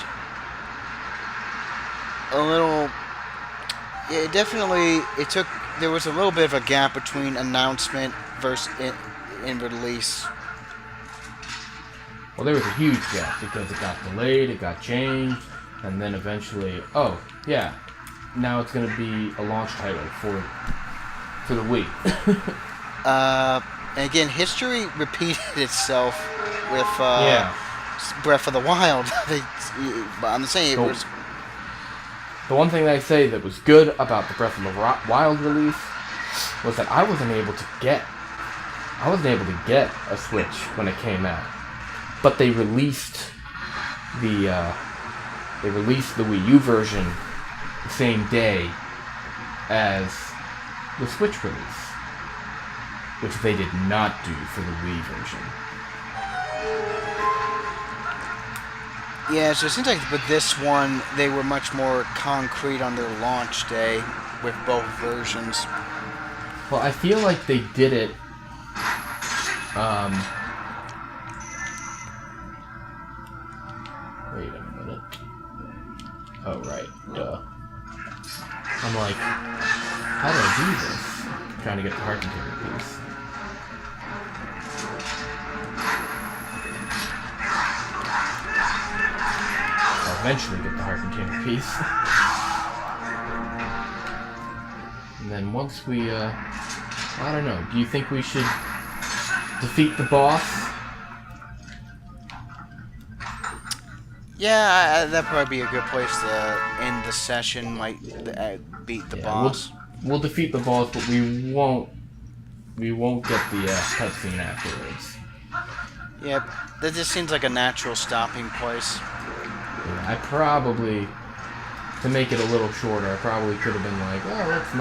a little... Yeah, there was a little bit of a gap between announcement versus in release. Well, there was a huge gap because it got delayed, it got changed, and then eventually, now it's going to be a launch title for the Wii. And again, history repeated itself with Breath of the Wild. But I'm saying it was... The one thing that I say that was good about the Breath of the Wild release was that I wasn't able to get a Switch when it came out. But they released the Wii U version the same day as the Switch release, which they did not do for the Wii version. Yeah, so it seems like with this one, they were much more concrete on their launch day with both versions. Well, I feel like they did it... Wait a minute. Oh, right. Duh. I'm like, how do I do this? I'm trying to get the heart container piece. I'll eventually get the heart container piece. And then once we, I don't know, do you think we should defeat the boss. Yeah, that'd probably be a good place to end the session. Like, beat the boss. We'll defeat the boss, but we won't get the cutscene afterwards. Yep, that just seems like a natural stopping place. Yeah, I probably, to make it a little shorter, I probably could have been like, oh, let's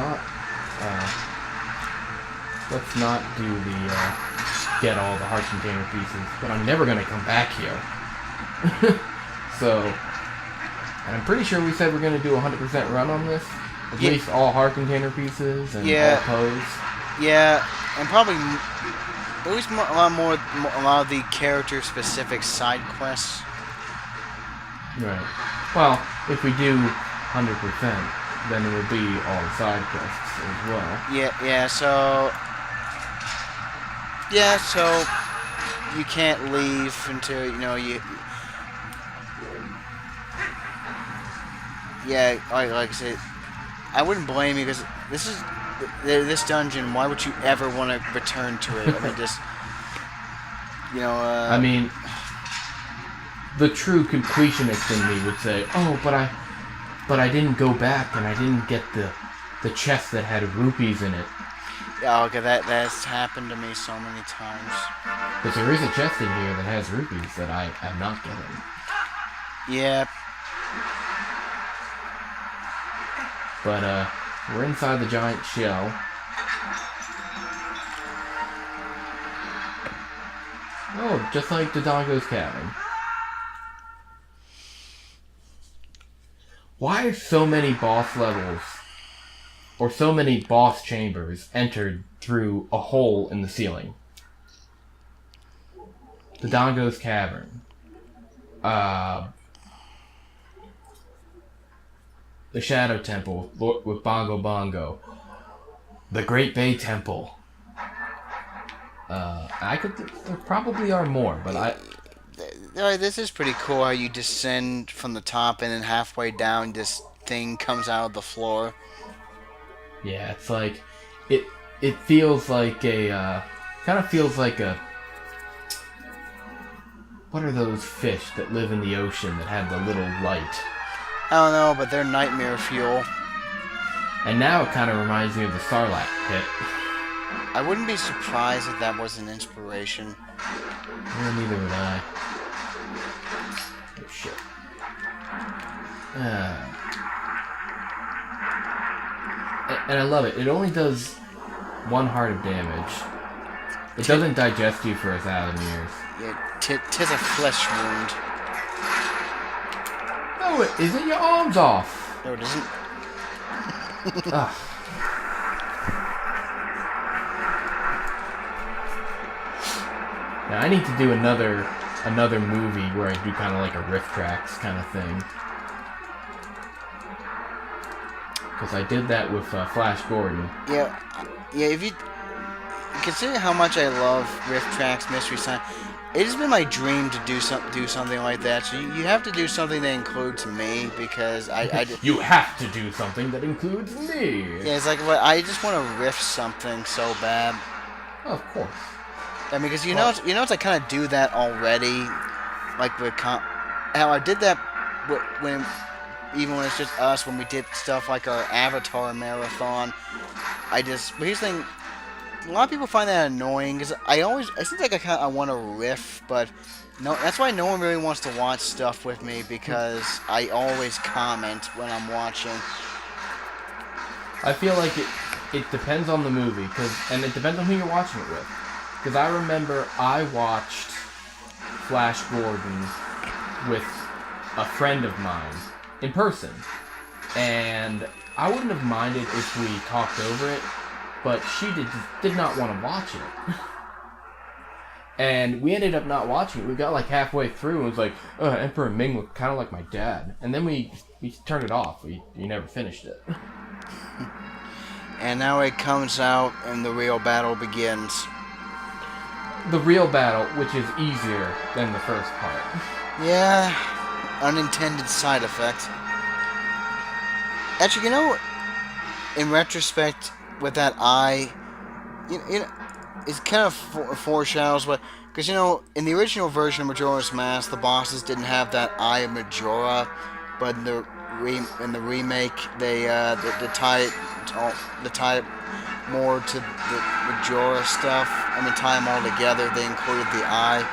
not do the get all the heart container pieces, but I'm never gonna come back here. So, and I'm pretty sure we said we're gonna do 100% run on this, at least all heart container pieces and all pose. Yeah, and probably at least a lot of the character-specific side quests. Right. Well, if we do 100%, then it would be all the side quests as well. So you can't leave until you. Yeah, like I said, I wouldn't blame you because this dungeon. Why would you ever want to return to it? I mean, just I mean, the true completionist in me would say, "Oh, but I didn't go back and I didn't get the chest that had rupees in it." Yeah, okay, that's happened to me so many times. But there is a chest in here that has rupees that I am not getting. Yeah. But we're inside the giant shell. Oh, just like Dodongo's cabin. Why are so many boss levels, or so many boss chambers, entered through a hole in the ceiling? Dodongo's cavern. The Shadow Temple with Bongo Bongo. The Great Bay Temple. There probably are more, but This is pretty cool how you descend from the top and then halfway down this thing comes out of the floor. Yeah, it's like it feels like a kind of feels like a, what are those fish that live in the ocean that have the little light? I don't know, but they're nightmare fuel. And now it kind of reminds me of the Sarlacc pit. I wouldn't be surprised if that was an inspiration. Well, neither would I. Oh shit. And I love it. It only does 1 heart of damage. It doesn't digest you for 1,000 years. Yeah, tis a flesh wound. No, it isn't. Your arm's off. No, it isn't. Ugh. Now I need to do another movie where I do kind of like a riff tracks kind of thing. Because I did that with Flash Gordon. Yeah. If you consider how much I love riff tracks, Mystery Science, it has been my dream to do something like that. So you have to do something that includes me because I You have to do something that includes me. Yeah, it's like I just want to riff something so bad. Oh, of course. I mean, because you know, I kind of do that already. Like with how I did that when it's just us when we did stuff like our Avatar marathon. But here's the thing. A lot of people find that annoying because it seems like I want to riff, but no, that's why no one really wants to watch stuff with me because I always comment when I'm watching. I feel like it depends on the movie, and it depends on who you're watching it with. Because I remember I watched Flash Gordon with a friend of mine in person, and I wouldn't have minded if we talked over it. But she did not want to watch it. And we ended up not watching it. We got like halfway through and was like, Emperor Ming looked kind of like my dad. And then we turned it off. We never finished it. And now it comes out and the real battle begins. The real battle, which is easier than the first part. Yeah, unintended side effect. Actually, in retrospect, with that eye, it kind of foreshadows what, because in the original version of Majora's Mask, the bosses didn't have that Eye of Majora, but in the remake, they tie it more to the Majora stuff. I mean, tie them all together. They included the eye.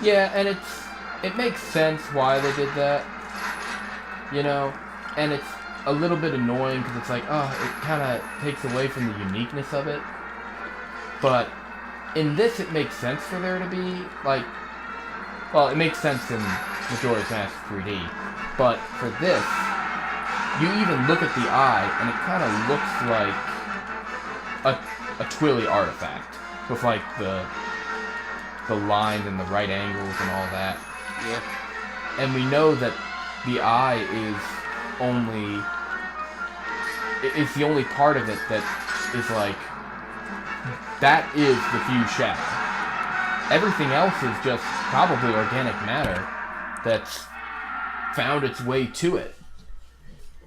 Yeah, and it makes sense why they did that, and it's a little bit annoying because it's like, oh, it kind of takes away from the uniqueness of it. But in this, it makes sense for there to be, like, well, it makes sense in Majora's Mask 3D, but for this, you even look at the eye, and it kind of looks like a Twilly artifact, with, like, the lines and the right angles and all that. Yeah. And we know that the eye is the only part of it that is like, that is the fused shadow. Everything else is just probably organic matter that's found its way to it.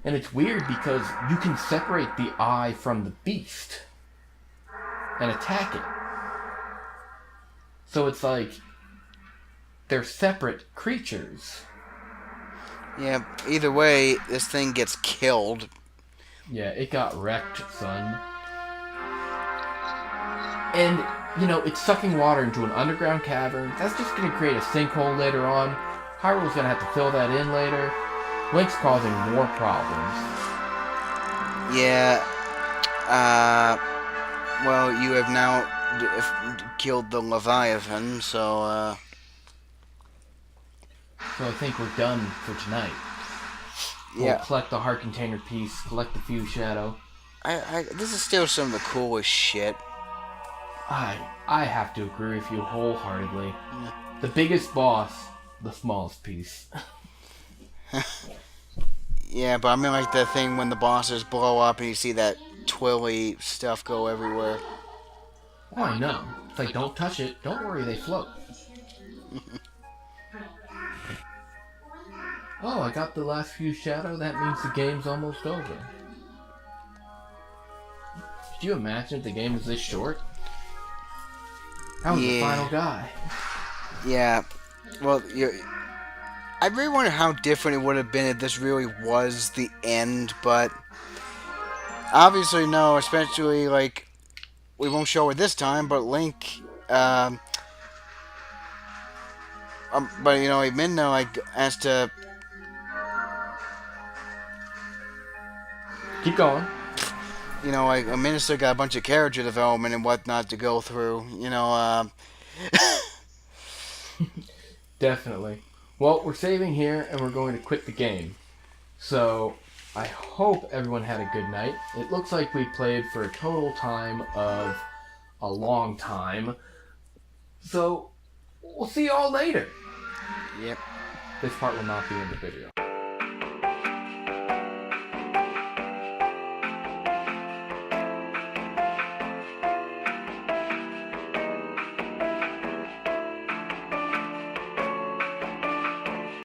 And it's weird because you can separate the eye from the beast and attack it. So it's like they're separate creatures. Yeah, either way, this thing gets killed. Yeah, it got wrecked, son. And, it's sucking water into an underground cavern. That's just going to create a sinkhole later on. Hyrule's going to have to fill that in later. Link's causing more problems. Yeah. Well, you have now killed the Leviathan, so I think we're done for tonight. Yeah. We'll collect the heart container piece, collect the fused shadow. This is still some of the coolest shit. I have to agree with you wholeheartedly. Yeah. The biggest boss, the smallest piece. Yeah, but I mean like the thing when the bosses blow up and you see that twilly stuff go everywhere. Oh, I know. It's like, don't touch it. Don't worry, they float. Oh, I got the last few shadow. That means the game's almost over. Could you imagine if the game was this short? That was the final guy. Yeah. Well, I really wonder how different it would have been if this really was the end, but obviously no, especially like we won't show it this time, but Link but Midna like has to keep going. Like a minister got a bunch of character development and whatnot to go through. Definitely. Well, we're saving here and we're going to quit the game. So, I hope everyone had a good night. It looks like we played for a total time of a long time. So, we'll see you all later. Yep. This part will not be in the video.